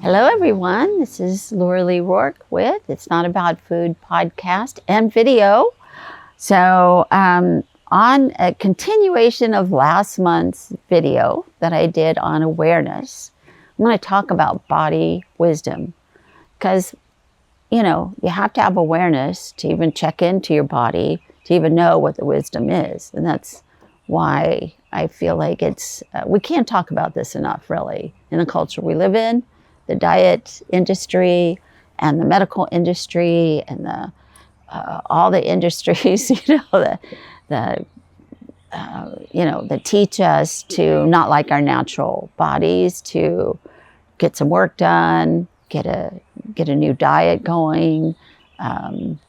Hello, everyone. This is Laura Lee Rourke with It's Not About Food podcast and video. So, on a continuation of last month's video that I did on awareness, I'm going to talk about body wisdom because, you have to have awareness to even check into your body, to even know what the wisdom is. And that's why I feel like we can't talk about this enough, really, in the culture we live in. The diet industry and the medical industry and all the industries, that teach us to not like our natural bodies, to get some work done, get a new diet going,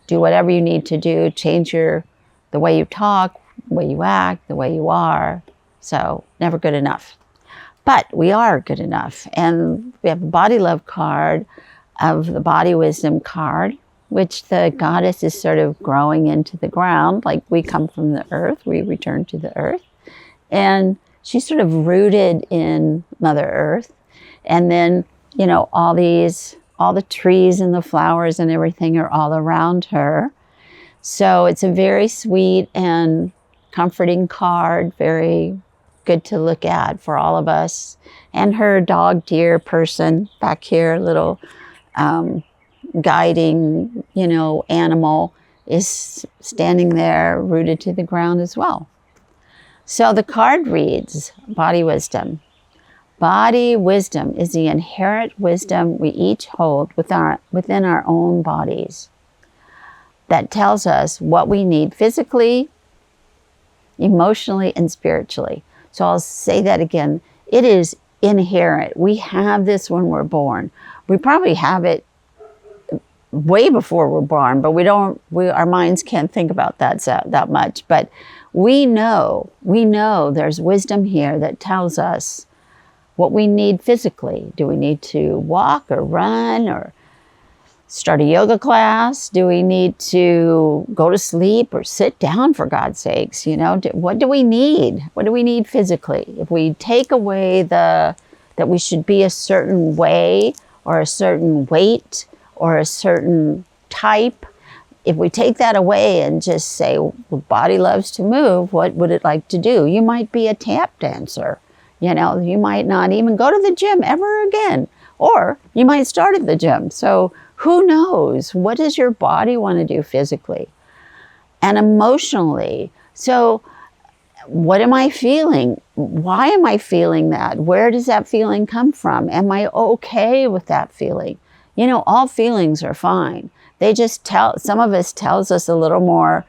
do whatever you need to do, change the way you talk, the way you act, the way you are. So never good enough. But we are good enough. And we have a body love card of the body wisdom card, which the goddess is sort of growing into the ground. Like we come from the earth, we return to the earth. And she's sort of rooted in Mother Earth. And then, all the trees and the flowers and everything are all around her. So it's a very sweet and comforting card, very good to look at for all of us. And her dog deer person back here, little guiding, animal is standing there rooted to the ground as well. So the card reads, Body Wisdom. Body wisdom is the inherent wisdom we each hold within our own bodies that tells us what we need physically, emotionally, and spiritually. So I'll say that again. It is inherent. We have this when we're born. We probably have it way before we're born, but our minds can't think about that much. But we know there's wisdom here that tells us what we need physically. Do we need to walk or run or start a yoga class? Do we need to go to sleep or sit down, for God's sakes? What do we need? What do we need physically? If we take away that we should be a certain way or a certain weight or a certain type, if we take that away and just say, well, the body loves to move, what would it like to do? You might be a tap dancer. You might not even go to the gym ever again, or you might start at the gym. So who knows? What does your body want to do physically and emotionally? So what am I feeling? Why am I feeling that? Where does that feeling come from? Am I okay with that feeling? All feelings are fine. They just some of us tells us a little more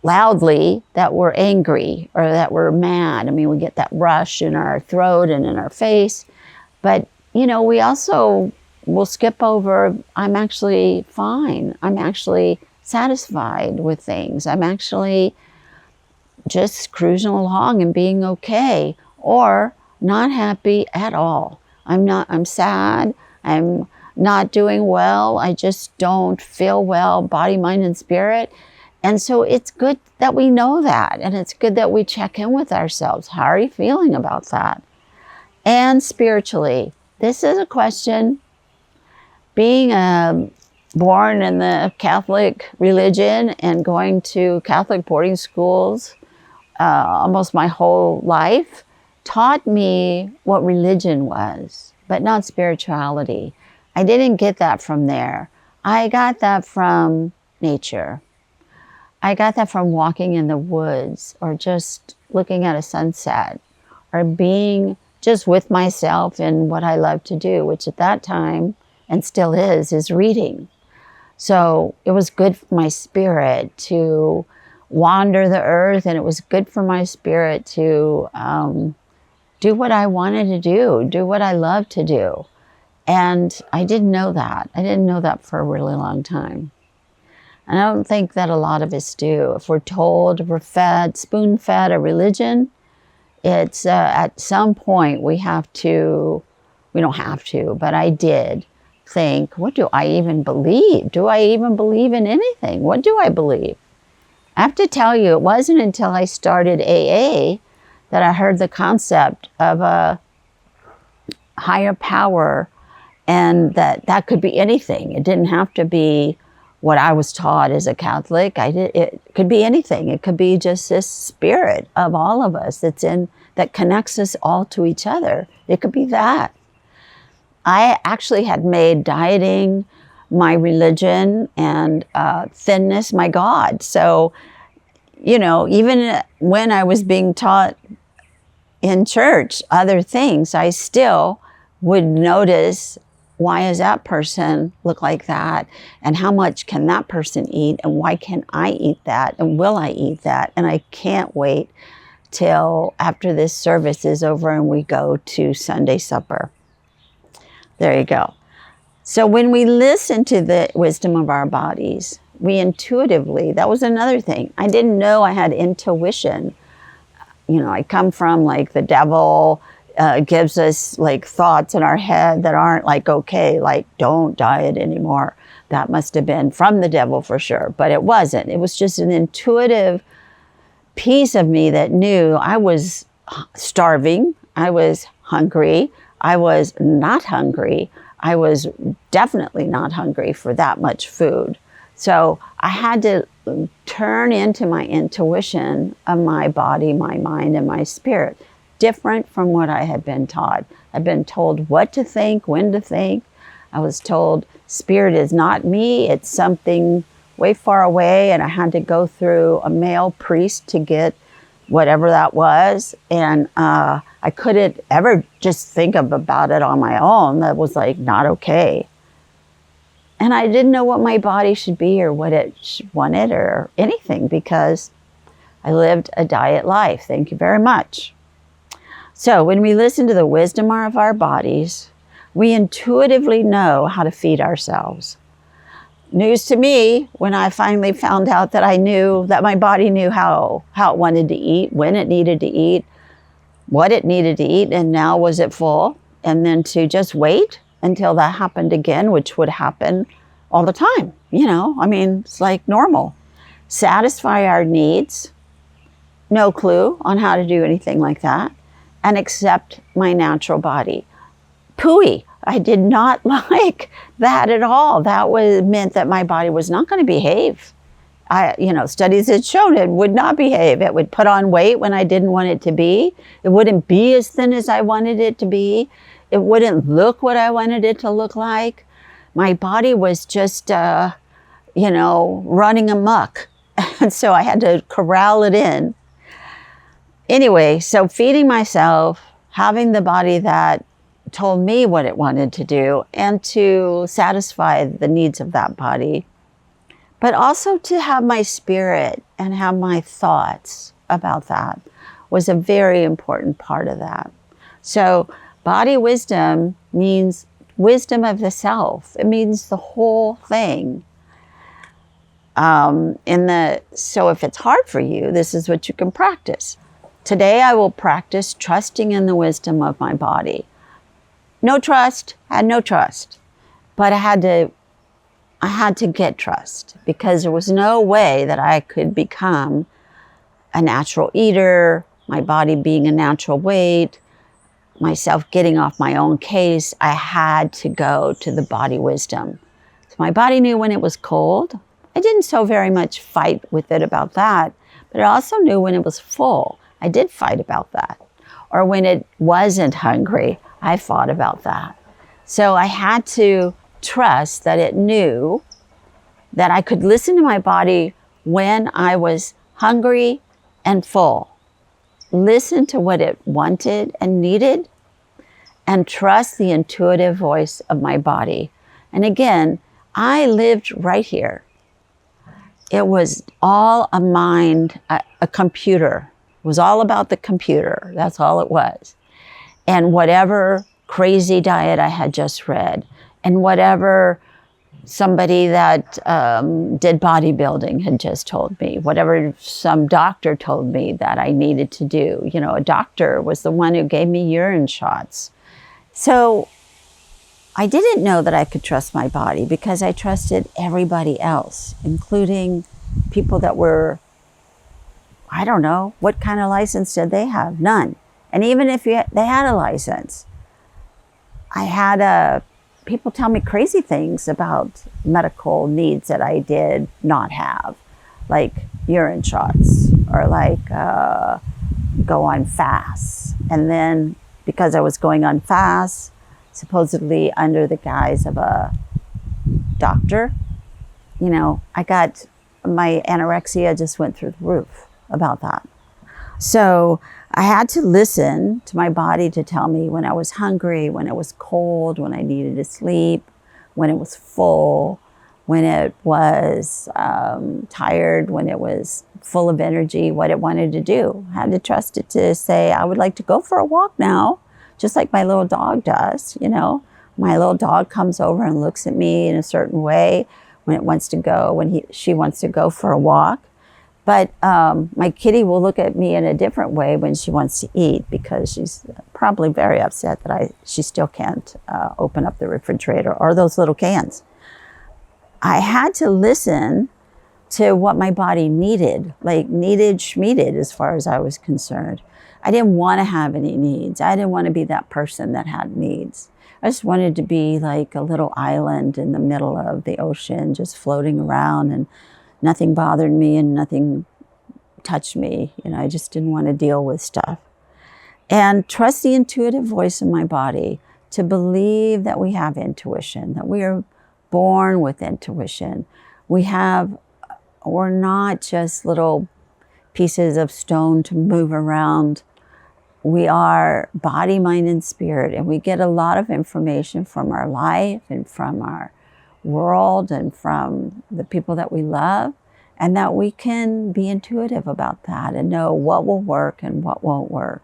loudly that we're angry or that we're mad. I mean, we get that rush in our throat and in our face. But, we also will skip over, I'm actually fine. I'm actually satisfied with things. I'm actually just cruising along and being okay, or not happy at all. I'm sad. I'm not doing well. I just don't feel well, body, mind, and spirit. And so it's good that we know that. And it's good that we check in with ourselves. How are you feeling about that? And spiritually, this is a question. Being born in the Catholic religion and going to Catholic boarding schools almost my whole life taught me what religion was, but not spirituality. I didn't get that from there. I got that from nature. I got that from walking in the woods or just looking at a sunset or being just with myself in what I love to do, which at that time and still is reading. So it was good for my spirit to wander the earth, and it was good for my spirit to do what I wanted to do what I love to do. And I didn't know that. I didn't know that for a really long time. And I don't think that a lot of us do. If we're told, we're fed, spoon-fed a religion, it's at some point we don't have to, but I did think, what do I even believe? Do I even believe in anything? What do I believe? I have to tell you, it wasn't until I started AA that I heard the concept of a higher power, and that could be anything. It didn't have to be what I was taught as a Catholic. It could be anything. It could be just this spirit of all of us that connects us all to each other. It could be that. I actually had made dieting my religion and thinness my God. So, even when I was being taught in church other things, I still would notice, why does that person look like that? And how much can that person eat? And why can I eat that? And will I eat that? And I can't wait till after this service is over and we go to Sunday supper. There you go. So when we listen to the wisdom of our bodies, we intuitively, that was another thing. I didn't know I had intuition. I come from like the devil gives us like thoughts in our head that aren't like, okay, like don't diet anymore. That must have been from the devil for sure, but it wasn't. It was just an intuitive piece of me that knew I was starving, I was hungry, I was not hungry, I was definitely not hungry for that much food. So I had to turn into my intuition of my body, my mind, and my spirit, different from what I had been taught. I've been told what to think, when to think. I was told spirit is not me, it's something way far away, and I had to go through a male priest to get whatever that was. And I couldn't ever just think about it on my own. That was like not okay. And I didn't know what my body should be or what it wanted or anything, because I lived a diet life. Thank you very much. So when we listen to the wisdom of our bodies, we intuitively know how to feed ourselves. News to me when I finally found out that I knew that my body knew how it wanted to eat, when it needed to eat, what it needed to eat, and now was it full? And then to just wait until that happened again, which would happen all the time. It's like normal. Satisfy our needs, no clue on how to do anything like that, and accept my natural body. Pooey. I did not like that at all. That meant that my body was not going to behave. Studies had shown it would not behave. It would put on weight when I didn't want it to be. It wouldn't be as thin as I wanted it to be. It wouldn't look what I wanted it to look like. My body was just, running amok. And so I had to corral it in. Anyway, so feeding myself, having the body that told me what it wanted to do and to satisfy the needs of that body, but also to have my spirit and have my thoughts about that was a very important part of that. So body wisdom means wisdom of the self. It means the whole thing. So if it's hard for you, this is what you can practice. Today I will practice trusting in the wisdom of my body. No trust, had no trust, but I had to get trust, because there was no way that I could become a natural eater, my body being a natural weight, myself getting off my own case. I had to go to the body wisdom. So my body knew when it was cold. I didn't so very much fight with it about that, but it also knew when it was full. I did fight about that. Or when it wasn't hungry, I fought about that. So I had to trust that it knew that I could listen to my body when I was hungry and full. Listen to what it wanted and needed, and trust the intuitive voice of my body. And again, I lived right here. It was all a mind, a computer. It was all about the computer. That's all it was. And whatever crazy diet I had just read, and whatever somebody that did bodybuilding had just told me, whatever some doctor told me that I needed to do. A doctor was the one who gave me urine shots. So I didn't know that I could trust my body, because I trusted everybody else, including people that were, I don't know, what kind of license did they have? None. And even if they had a license, I had people tell me crazy things about medical needs that I did not have, like urine shots or like go on fasts. And then because I was going on fasts, supposedly under the guise of a doctor, you know, my anorexia just went through the roof about that. So I had to listen to my body to tell me when I was hungry, when it was cold, when I needed to sleep, when it was full, when it was tired, when it was full of energy, what it wanted to do. I had to trust it to say, I would like to go for a walk now, just like my little dog does, you know. My little dog comes over and looks at me in a certain way when it wants to go, she wants to go for a walk. But my kitty will look at me in a different way when she wants to eat, because she's probably very upset that she still can't open up the refrigerator or those little cans. I had to listen to what my body needed, like needed schmeeded as far as I was concerned. I didn't want to have any needs. I didn't want to be that person that had needs. I just wanted to be like a little island in the middle of the ocean, just floating around, and nothing bothered me and nothing touched me. You know, I just didn't want to deal with stuff. And trust the intuitive voice in my body to believe that we have intuition, that we are born with intuition. We're not just little pieces of stone to move around. We are body, mind, and spirit, and we get a lot of information from our life and from our world and from the people that we love, and that we can be intuitive about that and know what will work and what won't work.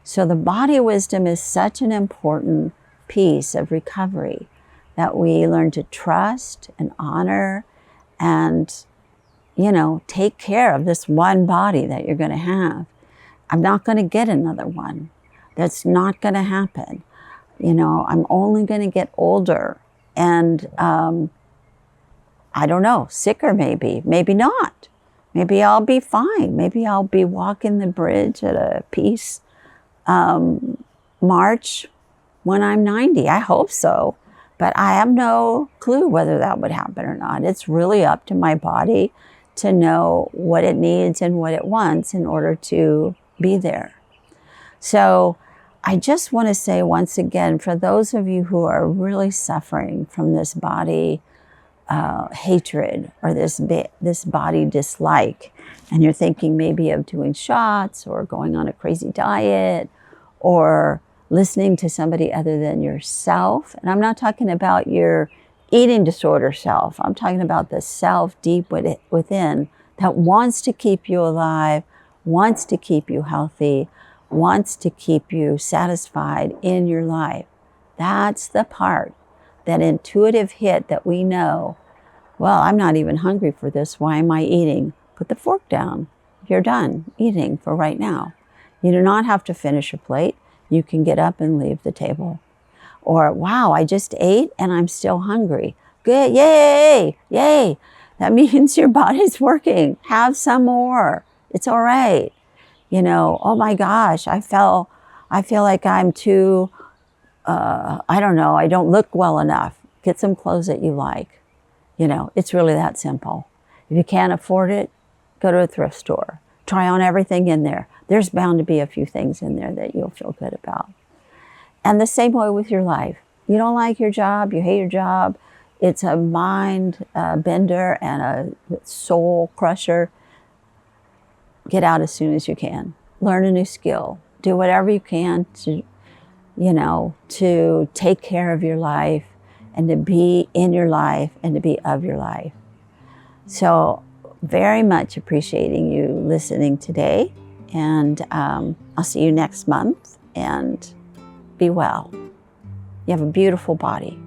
So the body wisdom is such an important piece of recovery, that we learn to trust and honor and, you know, take care of this one body that you're going to have. I'm not going to get another one. That's not going to happen. You know, I'm only going to get older and, I don't know, sicker maybe not. Maybe I'll be fine. Maybe I'll be walking the bridge at a peace march when I'm 90. I hope so. But I have no clue whether that would happen or not. It's really up to my body to know what it needs and what it wants in order to be there. So I just want to say once again, for those of you who are really suffering from this body hatred or this body dislike, and you're thinking maybe of doing shots or going on a crazy diet or listening to somebody other than yourself. And I'm not talking about your eating disorder self. I'm talking about the self deep within that wants to keep you alive, wants to keep you healthy, wants to keep you satisfied in your life. That's the part, that intuitive hit that we know, well, I'm not even hungry for this. Why am I eating? Put the fork down. You're done eating for right now. You do not have to finish your plate. You can get up and leave the table. Or, wow, I just ate and I'm still hungry. Good, yay, yay. That means your body's working. Have some more. It's all right. You know, oh my gosh, I feel like I'm too, I don't know, I don't look well enough. Get some clothes that you like. You know, it's really that simple. If you can't afford it, go to a thrift store. Try on everything in there. There's bound to be a few things in there that you'll feel good about. And the same way with your life. You don't like your job, you hate your job. It's a mind bender and a soul crusher. Get out as soon as you can. Learn a new skill. Do whatever you can to, you know, to take care of your life and to be in your life and to be of your life. So very much appreciating you listening today. And I'll see you next month, and be well. You have a beautiful body.